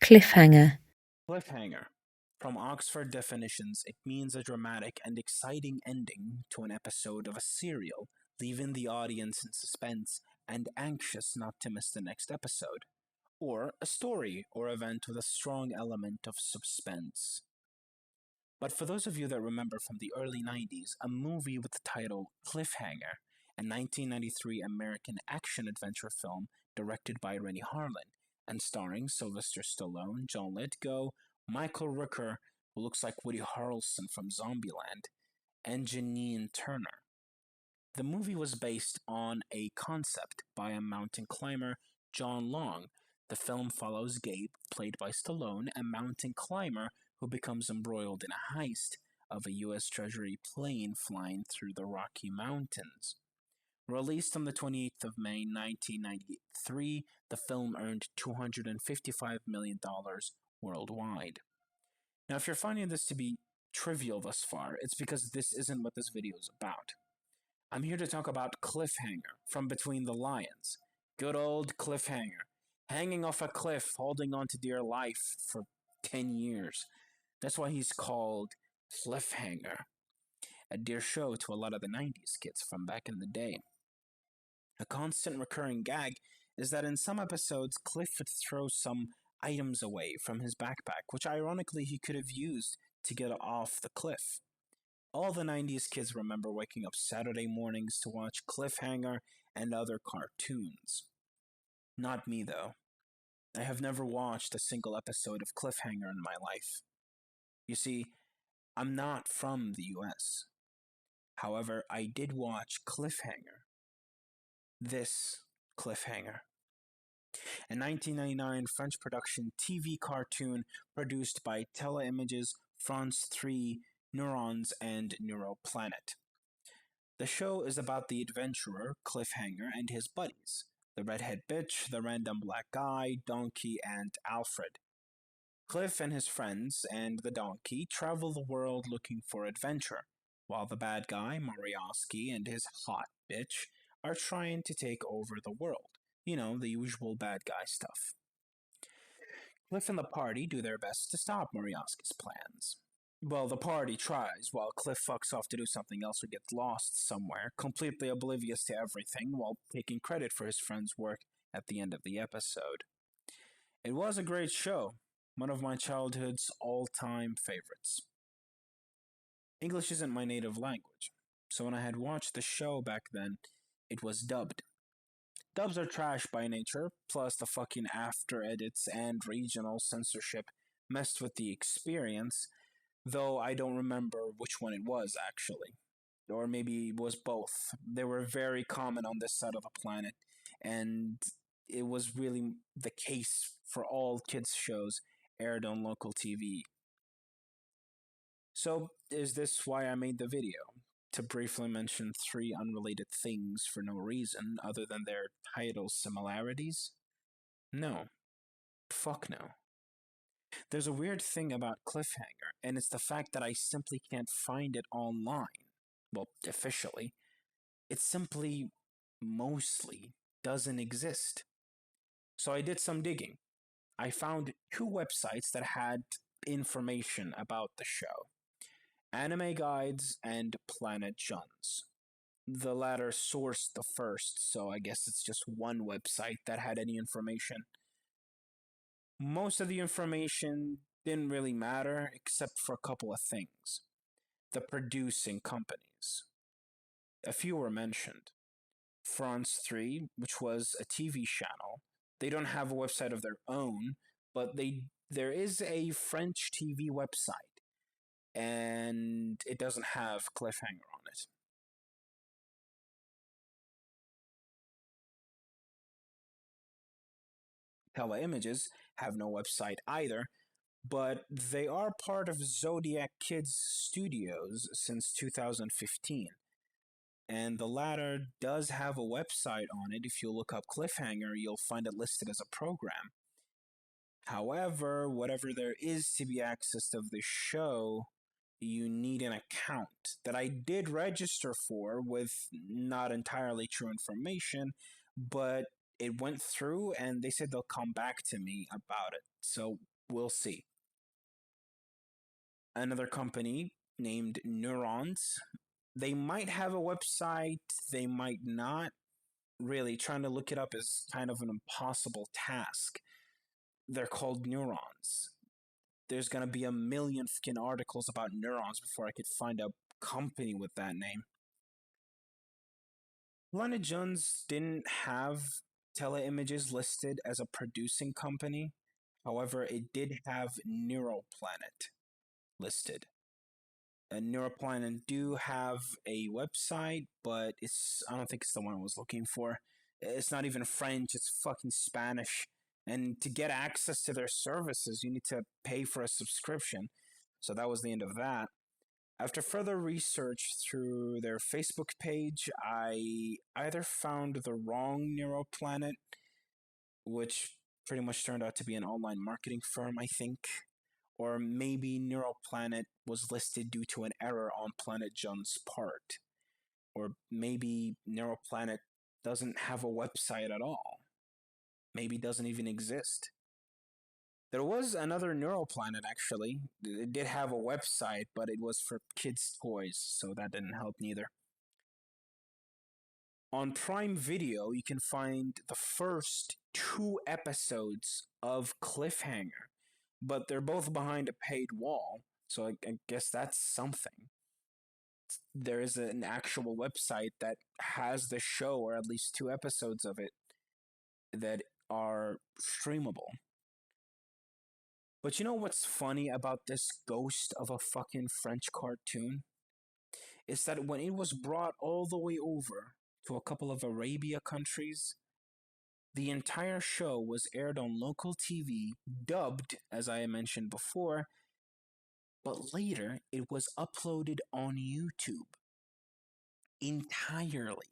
Cliffhanger. Cliffhanger. From Oxford definitions, it means a dramatic and exciting ending to an episode of a serial, leaving the audience in suspense and anxious not to miss the next episode. Or a story or event with a strong element of suspense. But for those of you that remember from the early 90s, a movie with the title Cliffhanger, a 1993 American action adventure film directed by Rennie Harlin and starring Sylvester Stallone, John Lithgow, Michael Rooker, who looks like Woody Harrelson from Zombieland, and Janine Turner. The movie was based on a concept by a mountain climber, John Long. The film follows Gabe, played by Stallone, a mountain climber who becomes embroiled in a heist of a U.S. Treasury plane flying through the Rocky Mountains. Released on the 28th of May 1993, the film earned $255 million worldwide. Now, if you're finding this to be trivial thus far, it's because this isn't what this video is about. I'm here to talk about Cliffhanger from Between the Lions. Good old Cliffhanger. Hanging off a cliff, holding on to dear life for 10 years. That's why he's called Cliffhanger. A dear show to a lot of the 90s kids from back in the day. A constant recurring gag is that in some episodes, Cliff would throw some items away from his backpack, which ironically he could have used to get off the cliff. All the 90s kids remember waking up Saturday mornings to watch Cliffhanger and other cartoons. Not me, though. I have never watched a single episode of Cliffhanger in my life. You see, I'm not from the US. However, I did watch Cliffhanger. This Cliffhanger. A 1999 French production TV cartoon produced by Teleimages, France 3, Neurons, and Neuroplanet. The show is about the adventurer, Cliffhanger, and his buddies, the redhead bitch, the random black guy, Donkey, and Alfred. Cliff and his friends and the donkey travel the world looking for adventure, while the bad guy, Moriarty, and his hot bitch are trying to take over the world. You know, the usual bad guy stuff. Cliff and the party do their best to stop Moriarty's plans. Well, the party tries, while Cliff fucks off to do something else or gets lost somewhere, completely oblivious to everything, while taking credit for his friend's work at the end of the episode. It was a great show, one of my childhood's all-time favorites. English isn't my native language, so when I had watched the show back then, it was dubbed. Dubs are trash by nature, plus the fucking after edits and regional censorship messed with the experience, though I don't remember which one it was actually. Or maybe it was both. They were very common on this side of the planet, and it was really the case for all kids' shows aired on local TV. So, is this why I made the video? To briefly mention three unrelated things for no reason other than their title similarities? No. Fuck no. There's a weird thing about Cliffhanger, and it's the fact that I simply can't find it online. Well, officially. It simply, mostly, doesn't exist. So I did some digging. I found two websites that had information about the show. Anime Guides and Planet Juns. The latter sourced the first, so I guess it's just one website that had any information. Most of the information didn't really matter except for a couple of things. The producing companies. A few were mentioned. France 3, which was a TV channel, they don't have a website of their own, but there is a French TV website, and it doesn't have Cliffhanger on it. Images have no website either, but they are part of Zodiac Kids Studios since 2015. And the latter does have a website on it. If you look up Cliffhanger, you'll find it listed as a program. However, whatever there is to be accessed of the show, you need an account that I did register for with not entirely true information, but it went through and they said they'll come back to me about it. So We'll see. Another company named Neurons. They might have a website, they might not. Really, trying to look it up is kind of an impossible task. They're called Neurons. There's gonna be a million fucking articles about neurons before I could find a company with that name. Planet Jones didn't have Teleimages listed as a producing company. However, it did have Neuroplanet listed. And Neuroplanet do have a website, but I don't think it's the one I was looking for. It's not even French, it's fucking Spanish. And to get access to their services, you need to pay for a subscription. So that was the end of that. After further research through their Facebook page, I either found the wrong Neuroplanet, which pretty much turned out to be an online marketing firm, I think, or maybe Neuroplanet was listed due to an error on Planet John's part, or maybe Neuroplanet doesn't have a website at all, maybe doesn't even exist. There was another Neuroplanet, actually. It did have a website, but it was for kids' toys, so that didn't help neither. On Prime Video, you can find the first 2 episodes of Cliffhanger, but they're both behind a paid wall, so I guess that's something. There is an actual website that has the show, or at least 2 episodes of it, that are streamable. But you know what's funny about this ghost of a fucking French cartoon? Is that when it was brought all the way over to a couple of Arabia countries, the entire show was aired on local TV, dubbed, as I mentioned before, but later it was uploaded on YouTube entirely.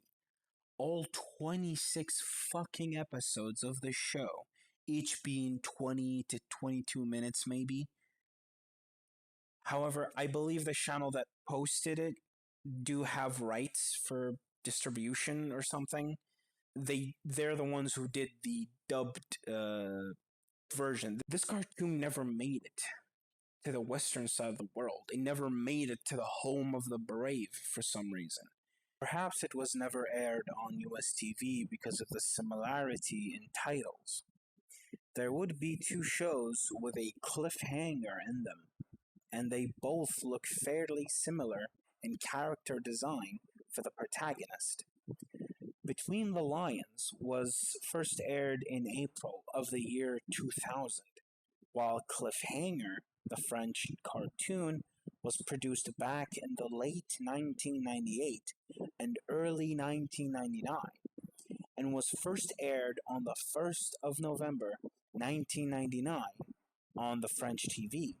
All 26 fucking episodes of the show, each being 20 to 22 minutes maybe. However, I believe the channel that posted it do have rights for distribution or something. They're the ones who did the dubbed version. This cartoon never made it to the western side of the world. It never made it to the home of the brave for some reason. Perhaps it was never aired on US TV because of the similarity in titles. There would be 2 shows with a cliffhanger in them, and they both look fairly similar in character design for the protagonist. Between the Lions was first aired in April of the year 2000, while Cliffhanger, the French cartoon, was produced back in the late 1998 and early 1999, and was first aired on the 1st of November 1999 on the French TV.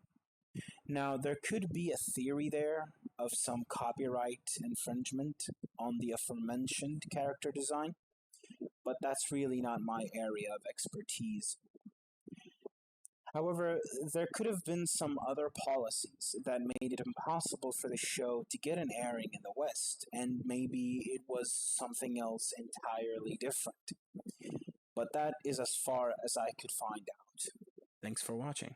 Now, there could be a theory there of some copyright infringement on the aforementioned character design, but that's really not my area of expertise. However, there could have been some other policies that made it impossible for the show to get an airing in the West, and maybe it was something else entirely different. But that is as far as I could find out. Thanks for watching.